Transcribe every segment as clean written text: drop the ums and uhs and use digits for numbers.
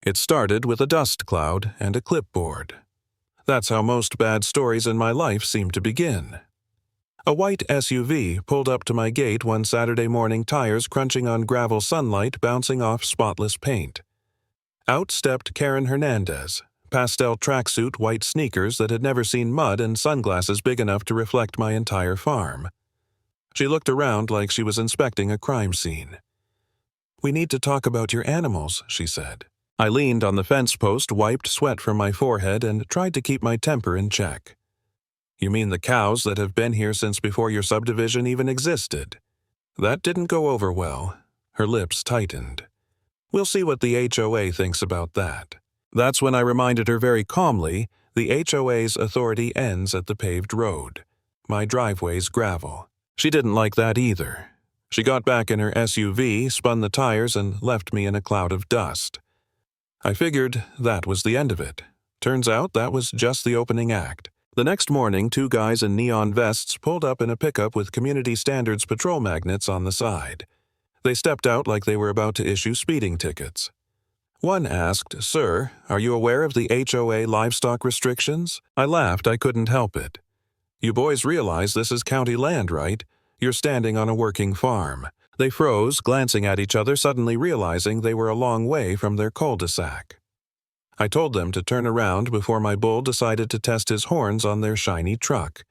It started with a dust cloud and a clipboard. That's how most bad stories in my life seem to begin. A white SUV pulled up to my gate one Saturday morning, tires crunching on gravel, sunlight bouncing off spotless paint. Out stepped Karen Hernandez, pastel tracksuit, white sneakers that had never seen mud, and sunglasses big enough to reflect my entire farm. She looked around like she was inspecting a crime scene. "We need to talk about your animals," she said. I leaned on the fence post, wiped sweat from my forehead, and tried to keep my temper in check. "You mean the cows that have been here since before your subdivision even existed?" That didn't go over well. Her lips tightened. "We'll see what the HOA thinks about that." That's when I reminded her very calmly, the HOA's authority ends at the paved road. My driveway's gravel. She didn't like that either. She got back in her SUV, spun the tires, and left me in a cloud of dust. I figured that was the end of it. Turns out that was just the opening act. The next morning, 2 guys in neon vests pulled up in a pickup with community standards patrol magnets on the side. They stepped out like they were about to issue speeding tickets. One asked, "Sir, are you aware of the HOA livestock restrictions?" I laughed. I couldn't help it. "You boys realize this is county land, right? You're standing on a working farm." They froze, glancing at each other, suddenly realizing they were a long way from their cul-de-sac. I told them to turn around before my bull decided to test his horns on their shiny truck.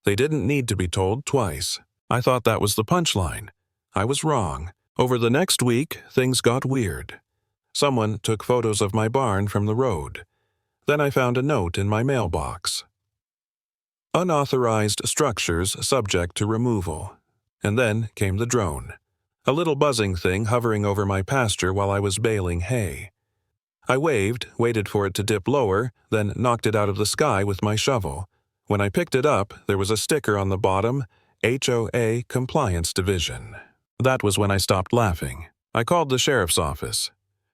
They didn't need to be told twice. I thought that was the punchline. I was wrong. Over the next week, things got weird. Someone took photos of my barn from the road. Then I found a note in my mailbox. "Unauthorized structures subject to removal." And then came the drone. A little buzzing thing hovering over my pasture while I was baling hay. I waved, waited for it to dip lower, then knocked it out of the sky with my shovel. When I picked it up, there was a sticker on the bottom, HOA Compliance Division. That was when I stopped laughing. I called the sheriff's office.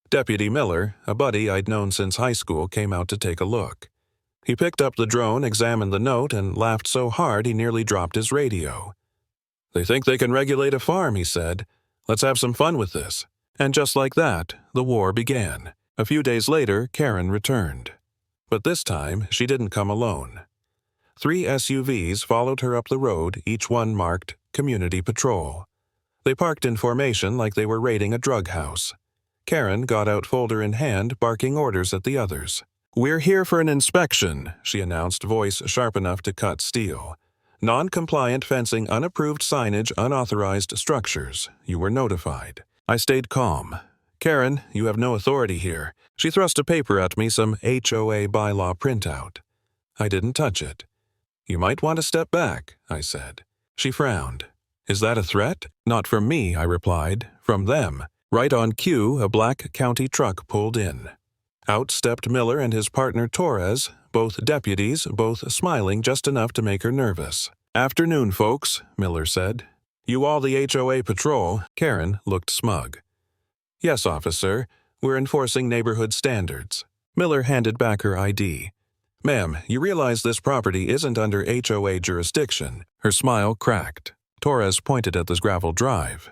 Deputy Miller, a buddy I'd known since high school, came out to take a look. He picked up the drone, examined the note, and laughed so hard he nearly dropped his radio. "They think they can regulate a farm," he said. "Let's have some fun with this." And just like that, the war began. A few days later, Karen returned. But this time, she didn't come alone. 3 SUVs followed her up the road, each one marked Community Patrol. They parked in formation like they were raiding a drug house. Karen got out folder in hand, barking orders at the others. "We're here for an inspection," she announced, voice sharp enough to cut steel. "Non-compliant fencing, unapproved signage, unauthorized structures. You were notified." I stayed calm. "Karen, you have no authority here." She thrust a paper at me, some HOA bylaw printout. I didn't touch it. "You might want to step back," I said. She frowned. "Is that a threat?" "Not from me," I replied. "From them." Right on cue, a black county truck pulled in. Out stepped Miller and his partner Torres, both deputies, both smiling just enough to make her nervous. "Afternoon, folks," Miller said. "You all the HOA patrol?" Karen looked smug. "Yes, officer. We're enforcing neighborhood standards." Miller handed back her ID. "Ma'am, you realize this property isn't under HOA jurisdiction." Her smile cracked. Torres pointed at this gravel drive.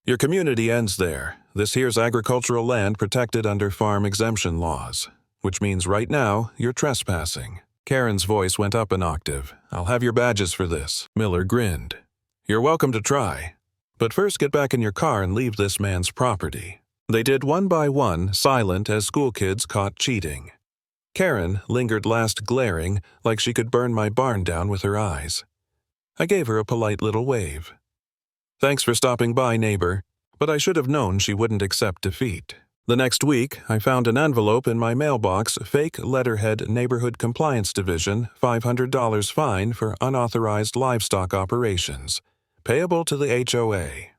"Your community ends there. This here's agricultural land protected under farm exemption laws, which means right now you're trespassing." Karen's voice went up an octave. "I'll have your badges for this." Miller grinned. "You're welcome to try. But first get back in your car and leave this man's property." They did one by one, silent as school kids caught cheating. Karen lingered last, glaring like she could burn my barn down with her eyes. I gave her a polite little wave. "Thanks for stopping by, neighbor," but I should have known she wouldn't accept defeat. The next week, I found an envelope in my mailbox, fake letterhead Neighborhood Compliance Division, $500 fine for unauthorized livestock operations, payable to the HOA.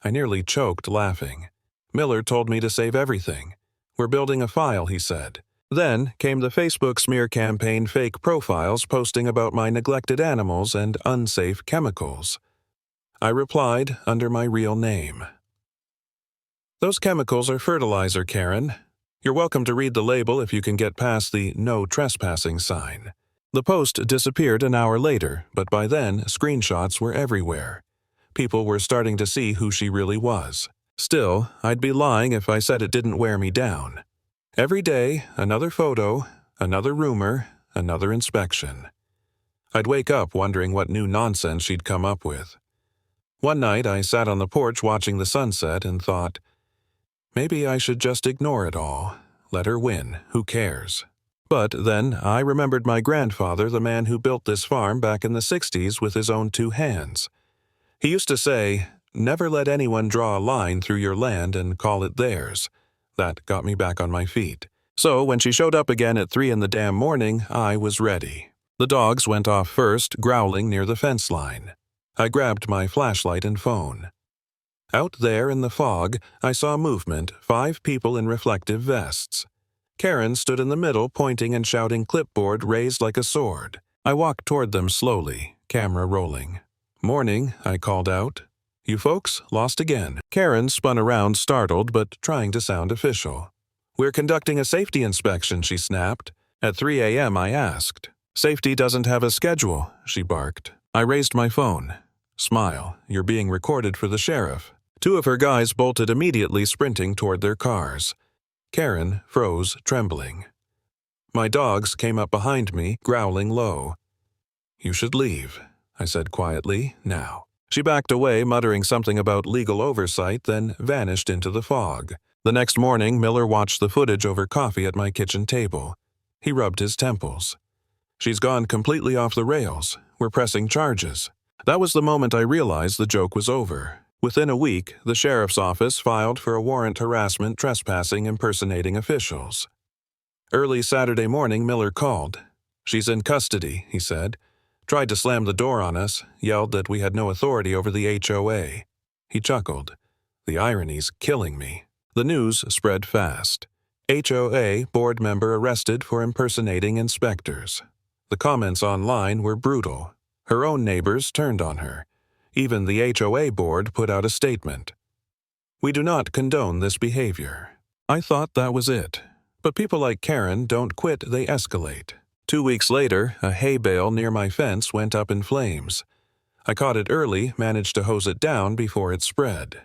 I nearly choked laughing. Miller told me to save everything. "We're building a file," he said. Then came the Facebook smear campaign, fake profiles posting about my neglected animals and unsafe chemicals. I replied under my real name. "Those chemicals are fertilizer, Karen. You're welcome to read the label if you can get past the no trespassing sign." The post disappeared an hour later, but by then, screenshots were everywhere. People were starting to see who she really was. Still, I'd be lying if I said it didn't wear me down. Every day, another photo, another rumor, another inspection. I'd wake up wondering what new nonsense she'd come up with. One night I sat on the porch watching the sunset and thought, maybe I should just ignore it all. Let her win, who cares? But then I remembered my grandfather, the man who built this farm back in the 60s with his own 2 hands. He used to say, never let anyone draw a line through your land and call it theirs. That got me back on my feet. So when she showed up again at 3 in the damn morning, I was ready. The dogs went off first, growling near the fence line. I grabbed my flashlight and phone. Out there in the fog, I saw movement, 5 people in reflective vests. Karen stood in the middle, pointing and shouting, clipboard raised like a sword. I walked toward them slowly, camera rolling. Morning, I called out. You folks, lost again. Karen spun around, startled, but trying to sound official. We're conducting a safety inspection, she snapped. At 3 a.m., I asked. Safety doesn't have a schedule, she barked. I raised my phone. Smile, you're being recorded for the sheriff. 2 of her guys bolted immediately, sprinting toward their cars. Karen froze, trembling. My dogs came up behind me, growling low. You should leave, I said quietly, now. She backed away, muttering something about legal oversight, then vanished into the fog. The next morning, Miller watched the footage over coffee at my kitchen table. He rubbed his temples. She's gone completely off the rails. We're pressing charges. That was the moment I realized the joke was over. Within a week, the sheriff's office filed for a warrant harassment, trespassing, impersonating officials. Early Saturday morning, Miller called. She's in custody, he said. Tried to slam the door on us, yelled that we had no authority over the HOA. He chuckled. The irony's killing me. The news spread fast. HOA board member arrested for impersonating inspectors. The comments online were brutal. Her own neighbors turned on her. Even the HOA board put out a statement. We do not condone this behavior. I thought that was it. But people like Karen don't quit, they escalate. 2 weeks later, a hay bale near my fence went up in flames. I caught it early, managed to hose it down before it spread.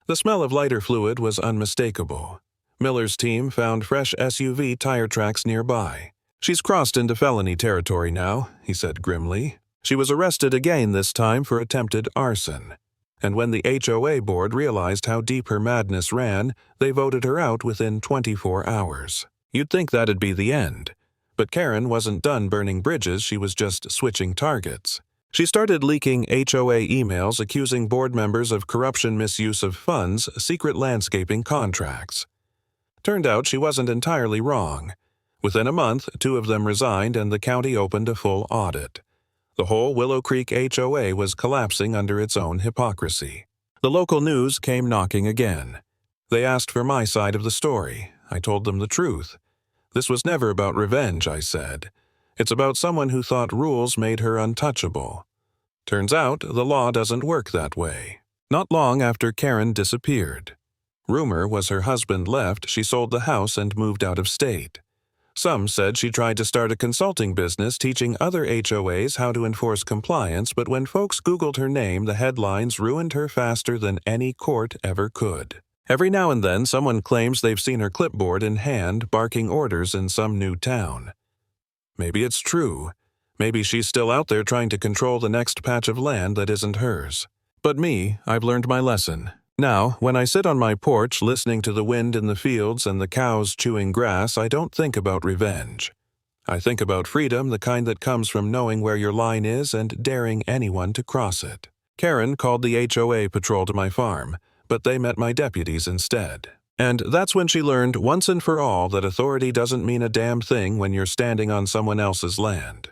The smell of lighter fluid was unmistakable. Miller's team found fresh SUV tire tracks nearby. She's crossed into felony territory now, he said grimly. She was arrested again this time for attempted arson. And when the HOA board realized how deep her madness ran, they voted her out within 24 hours. You'd think that'd be the end. But Karen wasn't done burning bridges, she was just switching targets. She started leaking HOA emails accusing board members of corruption, misuse of funds, secret landscaping contracts. Turned out she wasn't entirely wrong. Within a month, 2 of them resigned and the county opened a full audit. The whole Willow Creek HOA was collapsing under its own hypocrisy. The local news came knocking again. They asked for my side of the story. I told them the truth. This was never about revenge, I said. It's about someone who thought rules made her untouchable. Turns out the law doesn't work that way. Not long after Karen disappeared. Rumor was her husband left, she sold the house and moved out of state. Some said she tried to start a consulting business teaching other HOAs how to enforce compliance, but when folks Googled her name, the headlines ruined her faster than any court ever could. Every now and then, someone claims they've seen her clipboard in hand, barking orders in some new town. Maybe it's true. Maybe she's still out there trying to control the next patch of land that isn't hers. But me, I've learned my lesson. Now, when I sit on my porch listening to the wind in the fields and the cows chewing grass, I don't think about revenge. I think about freedom, the kind that comes from knowing where your line is and daring anyone to cross it. Karen called the HOA patrol to my farm, but they met my deputies instead. And that's when she learned once and for all that authority doesn't mean a damn thing when you're standing on someone else's land.